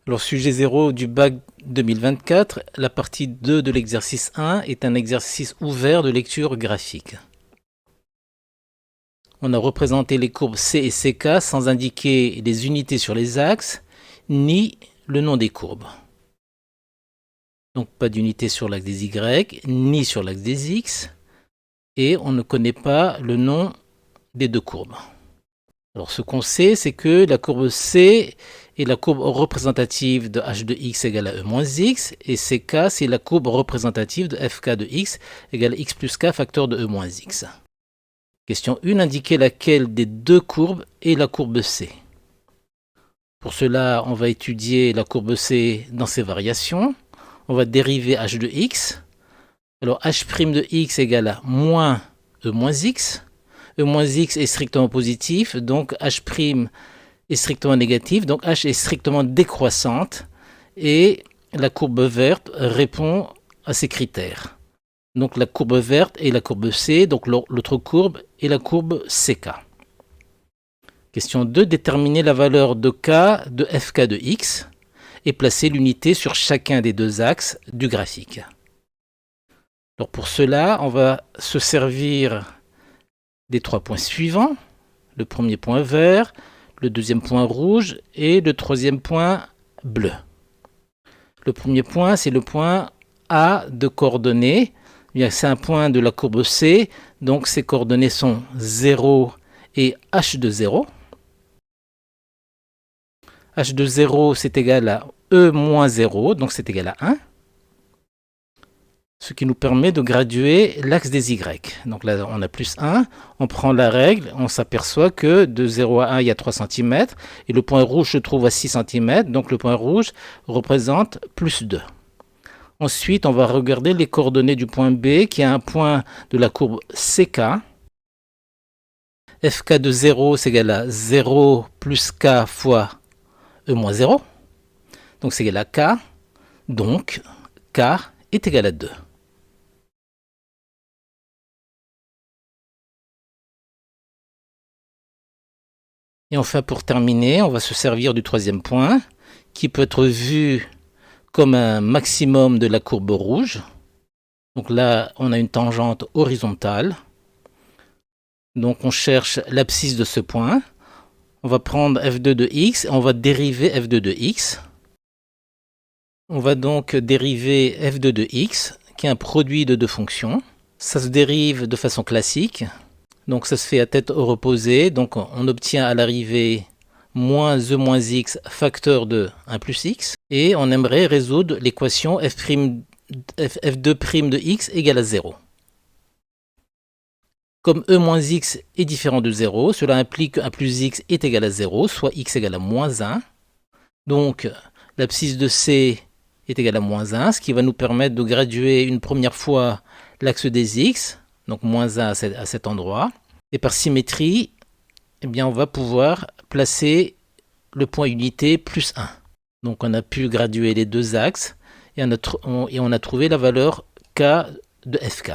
Alors, sujet 0 du bac 2024, la partie 2 de l'exercice 1 est un exercice ouvert de lecture graphique. On a représenté les courbes C et CK sans indiquer les unités sur les axes, ni le nom des courbes. Donc pas d'unité sur l'axe des Y, ni sur l'axe des X, et on ne connaît pas le nom des deux courbes. Alors ce qu'on sait, c'est que la courbe C est la courbe représentative de h de x égale à e moins x, et CK, c'est la courbe représentative de fk de x égale à x plus k facteur de e moins x. Question 1, indiquer laquelle des deux courbes est la courbe C. Pour cela, on va étudier la courbe C dans ses variations. On va dériver h de x. Alors h' de x égale à moins e moins x. E moins x est strictement positif, donc h' est strictement négatif, donc h est strictement décroissante, et la courbe verte répond à ces critères. Donc la courbe verte est la courbe C, donc l'autre courbe est la courbe CK. Question 2, déterminer la valeur de K de fk de x et placer l'unité sur chacun des deux axes du graphique. Alors pour cela, on va se servir des trois points suivants. Le premier point vert, le deuxième point rouge et le troisième point bleu. Le premier point, c'est le point A de coordonnées. C'est un point de la courbe C, donc ses coordonnées sont 0 et h de 0. h de 0, c'est égal à e moins 0, donc c'est égal à 1. Ce qui nous permet de graduer l'axe des Y. Donc là, on a plus 1, on prend la règle, on s'aperçoit que de 0 à 1, il y a 3 cm, et le point rouge se trouve à 6 cm, donc le point rouge représente plus 2. Ensuite, on va regarder les coordonnées du point B, qui est un point de la courbe CK. Fk de 0, c'est égal à 0 plus K fois E moins 0. Donc c'est égal à K. Donc K est égal à 2. Et enfin, pour terminer, on va se servir du troisième point, qui peut être vu comme un maximum de la courbe rouge. Donc là, on a une tangente horizontale. Donc on cherche l'abscisse de ce point. On va prendre f2 de x et on va dériver f2 de x. On va donc dériver f2 de x, qui est un produit de deux fonctions. Ça se dérive de façon classique. Donc ça se fait à tête reposée. Donc on obtient à l'arrivée moins e moins x facteur de 1 plus x. Et on aimerait résoudre l'équation f2' de x égale à 0. Comme e moins x est différent de 0, cela implique que 1 plus x est égal à 0, soit x égale à moins 1. Donc l'abscisse de C est égal à moins 1, ce qui va nous permettre de graduer une première fois l'axe des x, donc moins 1 à cet endroit. Et par symétrie, eh bien, on va pouvoir placer le point unité plus 1. Donc on a pu graduer les deux axes et on a trouvé la valeur K de Fk.